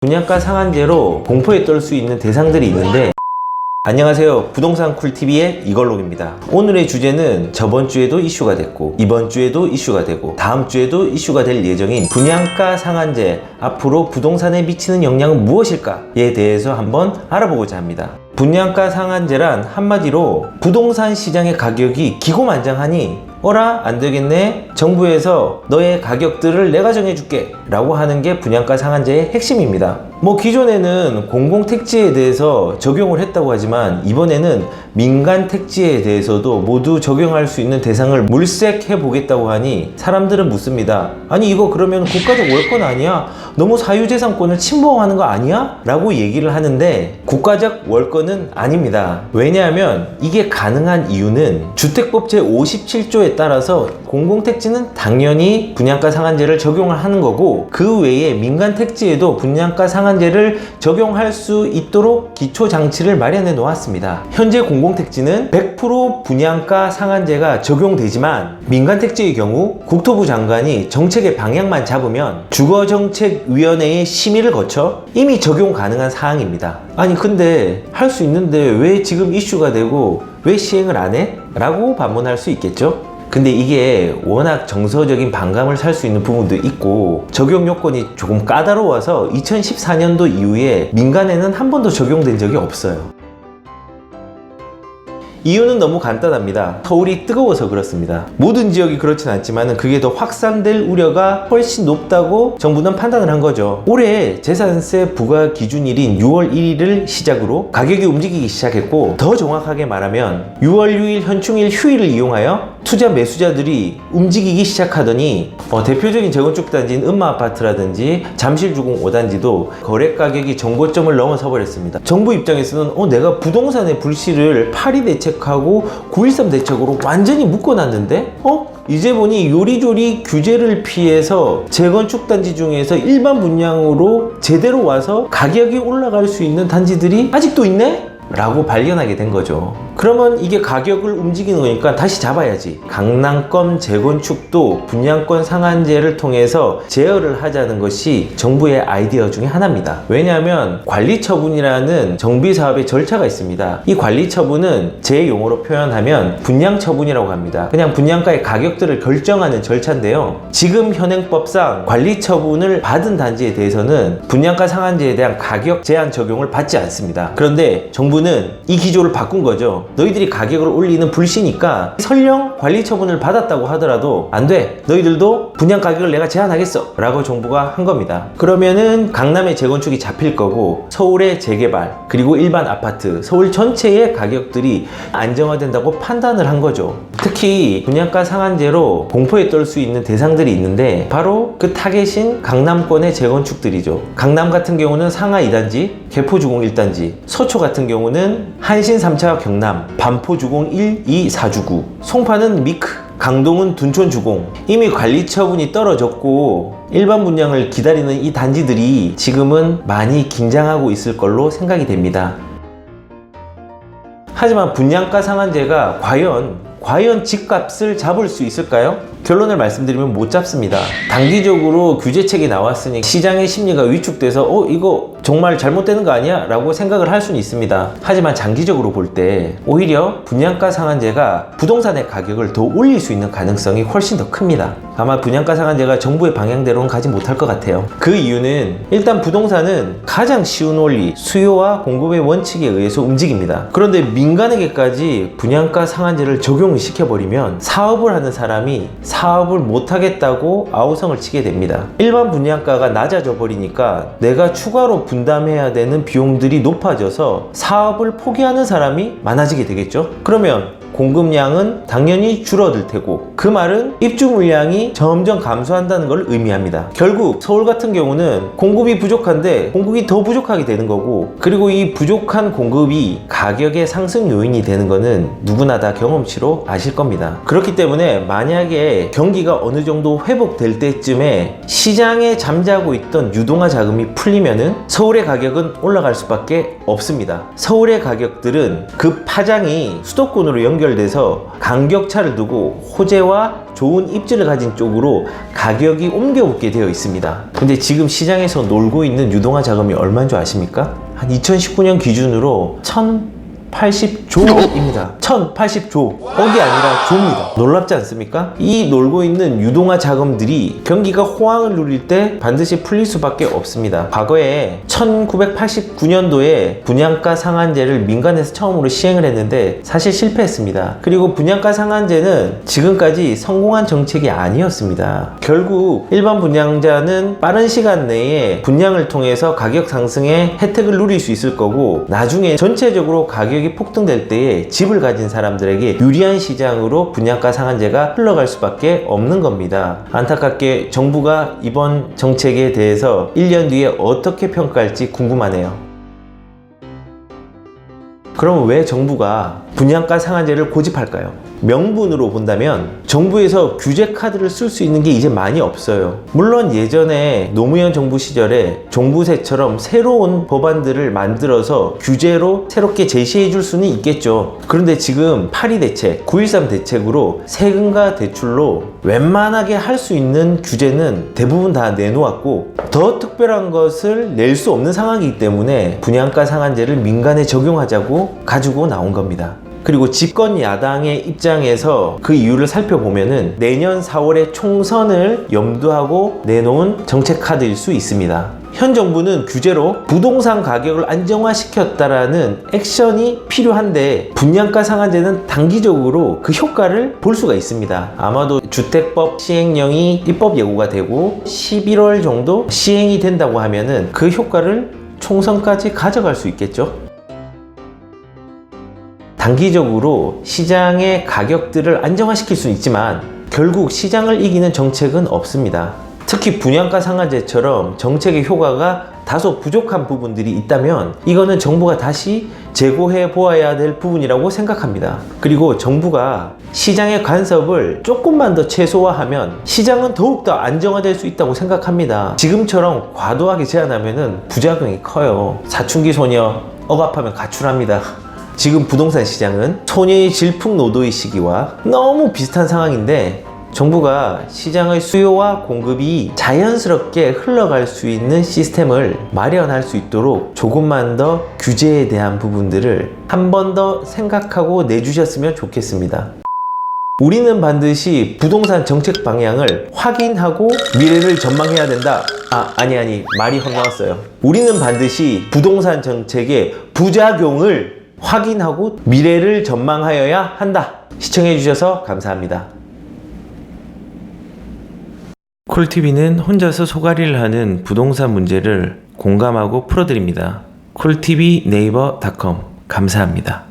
분양가 상한제로 공포에 떨 수 있는 대상들이 있는데, 안녕하세요, 부동산 쿨TV의 이걸록입니다. 오늘의 주제는 저번 주에도 이슈가 됐고 이번 주에도 이슈가 되고 다음 주에도 이슈가 될 예정인 분양가 상한제, 앞으로 부동산에 미치는 영향은 무엇일까에 대해서 한번 알아보고자 합니다. 분양가 상한제란 한마디로 부동산 시장의 가격이 기고만장하니 어라 안되겠네, 정부에서 너의 가격들을 내가 정해줄게 라고 하는 게 분양가 상한제의 핵심입니다. 기존에는 공공택지에 대해서 적용을 했다고 하지만 이번에는 민간택지에 대해서도 모두 적용할 수 있는 대상을 물색해 보겠다고 하니 사람들은 묻습니다. 아니 이거 그러면 국가적 월권 아니야? 너무 사유재산권을 침범하는 거 아니야? 라고 얘기를 하는데 국가적 월권은 아닙니다. 왜냐하면 이게 가능한 이유는 주택법 제57조에 따라서 공공택지는 당연히 분양가 상한제를 적용을 하는 거고, 그 외에 민간택지에도 분양가 상한제를 적용할 수 있도록 기초장치를 마련해 놓았습니다. 현재 공공택지는 100% 분양가 상한제가 적용되지만 민간택지의 경우 국토부 장관이 정책의 방향만 잡으면 주거정책위원회의 심의를 거쳐 이미 적용 가능한 사항입니다. 아니 근데 할 수 있는데 왜 지금 이슈가 되고 왜 시행을 안 해? 라고 반문할 수 있겠죠? 근데 이게 워낙 정서적인 반감을 살 수 있는 부분도 있고 적용 요건이 조금 까다로워서 2014년도 이후에 민간에는 한 번도 적용된 적이 없어요. 이유는 너무 간단합니다. 서울이 뜨거워서 그렇습니다. 모든 지역이 그렇진 않지만 그게 더 확산될 우려가 훨씬 높다고 정부는 판단을 한 거죠. 올해 재산세 부과 기준일인 6월 1일을 시작으로 가격이 움직이기 시작했고, 더 정확하게 말하면 6월 6일 현충일 휴일을 이용하여 투자 매수자들이 움직이기 시작하더니 대표적인 재건축 단지인 음마아파트라든지 잠실주공 5단지도 거래 가격이 정고점을 넘어서 버렸습니다. 정부 입장에서는 내가 부동산의 불씨를 8.2 대책하고 9.13 대책으로 완전히 묶어놨는데 이제 보니 요리조리 규제를 피해서 재건축 단지 중에서 일반 분양으로 제대로 와서 가격이 올라갈 수 있는 단지들이 아직도 있네? 라고 발견하게 된 거죠. 그러면 이게 가격을 움직이는 거니까 다시 잡아야지. 강남권 재건축도 분양권 상한제를 통해서 제어를 하자는 것이 정부의 아이디어 중에 하나입니다. 왜냐하면 관리처분이라는 정비사업의 절차가 있습니다. 이 관리처분은 제 용어로 표현하면 분양처분이라고 합니다. 그냥 분양가의 가격들을 결정하는 절차인데요. 지금 현행법상 관리처분을 받은 단지에 대해서는 분양가 상한제에 대한 가격 제한 적용을 받지 않습니다. 그런데 정부는 이 기조를 바꾼 거죠. 너희들이 가격을 올리는 불씨니까 설령 관리처분을 받았다고 하더라도 안 돼, 너희들도 분양 가격을 내가 제한하겠어 라고 정부가 한 겁니다. 그러면은 강남의 재건축이 잡힐 거고 서울의 재개발 그리고 일반 아파트, 서울 전체의 가격들이 안정화된다고 판단을 한 거죠. 특히 분양가 상한제로 공포에 떨 수 있는 대상들이 있는데 바로 그 타겟인 강남권의 재건축들이죠. 강남 같은 경우는 상하 2단지, 개포주공 1단지, 서초 같은 경우는 한신 3차 경남, 반포주공 1, 2, 4주구, 송파는 미크, 강동은 둔촌주공. 이미 관리처분이 떨어졌고 일반 분양을 기다리는 이 단지들이 지금은 많이 긴장하고 있을 걸로 생각이 됩니다. 하지만 분양가 상한제가 과연 집값을 잡을 수 있을까요? 결론을 말씀드리면 못 잡습니다. 단기적으로 규제책이 나왔으니 시장의 심리가 위축돼서 이거 정말 잘못되는 거 아니야? 라고 생각을 할 수는 있습니다. 하지만 장기적으로 볼 때 오히려 분양가 상한제가 부동산의 가격을 더 올릴 수 있는 가능성이 훨씬 더 큽니다. 아마 분양가 상한제가 정부의 방향대로는 가지 못할 것 같아요. 그 이유는 일단 부동산은 가장 쉬운 원리, 수요와 공급의 원칙에 의해서 움직입니다. 그런데 민간에게까지 분양가 상한제를 적용을 시켜버리면 사업을 하는 사람이 사업을 못하겠다고 아우성을 치게 됩니다. 일반 분양가가 낮아져 버리니까 내가 추가로 분담해야 되는 비용들이 높아져서 사업을 포기하는 사람이 많아지게 되겠죠. 그러면 공급량은 당연히 줄어들 테고, 그 말은 입주 물량이 점점 감소한다는 걸 의미합니다. 결국 서울 같은 경우는 공급이 부족한데 공급이 더 부족하게 되는 거고, 그리고 이 부족한 공급이 가격의 상승 요인이 되는 거는 누구나 다 경험치로 아실 겁니다. 그렇기 때문에 만약에 경기가 어느 정도 회복될 때쯤에 시장에 잠자고 있던 유동화 자금이 풀리면은 서울의 가격은 올라갈 수밖에 없습니다. 서울의 가격들은 그 파장이 수도권으로 연결 연결돼서 간격차를 두고 호재와 좋은 입지를 가진 쪽으로 가격이 옮겨붙게 되어 있습니다. 근데 지금 시장에서 놀고 있는 유동화 자금이 얼마인 줄 아십니까? 한 2019년 기준으로 1080조입니다. 1080조. 억이 아니라 조입니다. 놀랍지 않습니까? 이 놀고 있는 유동화 자금들이 경기가 호황을 누릴 때 반드시 풀릴 수밖에 없습니다. 과거에 1989년도에 분양가 상한제를 민간에서 처음으로 시행을 했는데 사실 실패했습니다. 그리고 분양가 상한제는 지금까지 성공한 정책이 아니었습니다. 결국 일반 분양자는 빠른 시간 내에 분양을 통해서 가격 상승의 혜택을 누릴 수 있을 거고, 나중에 전체적으로 가격이 폭등될 때에 집을 가진 사람들에게 유리한 시장으로 분양가 상한제가 흘러갈 수밖에 없는 겁니다. 안타깝게 정부가 이번 정책에 대해서 1년 뒤에 어떻게 평가할지 궁금하네요. 그럼 왜 정부가 분양가 상한제를 고집할까요? 명분으로 본다면 정부에서 규제 카드를 쓸 수 있는 게 이제 많이 없어요. 물론 예전에 노무현 정부 시절에 종부세처럼 새로운 법안들을 만들어서 규제로 새롭게 제시해 줄 수는 있겠죠. 그런데 지금 8.2 대책, 9.13 대책으로 세금과 대출로 웬만하게 할 수 있는 규제는 대부분 다 내놓았고, 더 특별한 것을 낼 수 없는 상황이기 때문에 분양가 상한제를 민간에 적용하자고 가지고 나온 겁니다. 그리고 집권 야당의 입장에서 그 이유를 살펴보면은 내년 4월에 총선을 염두하고 내놓은 정책 카드일 수 있습니다. 현 정부는 규제로 부동산 가격을 안정화시켰다라는 액션이 필요한데, 분양가 상한제는 단기적으로 그 효과를 볼 수가 있습니다. 아마도 주택법 시행령이 입법 예고가 되고 11월 정도 시행이 된다고 하면은 그 효과를 총선까지 가져갈 수 있겠죠. 단기적으로 시장의 가격들을 안정화시킬 수는 있지만 결국 시장을 이기는 정책은 없습니다. 특히 분양가 상한제처럼 정책의 효과가 다소 부족한 부분들이 있다면 이거는 정부가 다시 재고해 보아야 될 부분이라고 생각합니다. 그리고 정부가 시장의 간섭을 조금만 더 최소화하면 시장은 더욱더 안정화될 수 있다고 생각합니다. 지금처럼 과도하게 제한하면 부작용이 커요. 사춘기 소녀 억압하면 가출합니다. 지금 부동산 시장은 소녀의 질풍노도의 시기와 너무 비슷한 상황인데, 정부가 시장의 수요와 공급이 자연스럽게 흘러갈 수 있는 시스템을 마련할 수 있도록 조금만 더 규제에 대한 부분들을 한 번 더 생각하고 내주셨으면 좋겠습니다. 우리는 반드시 부동산 정책 방향을 확인하고 미래를 전망해야 된다. 아니 말이 헛나왔어요. 우리는 반드시 부동산 정책의 부작용을 확인하고 미래를 전망하여야 한다. 시청해주셔서 감사합니다. 콜TV는 혼자서 소가리를 하는 부동산 문제를 공감하고 풀어드립니다. 콜TV네이버.com 감사합니다.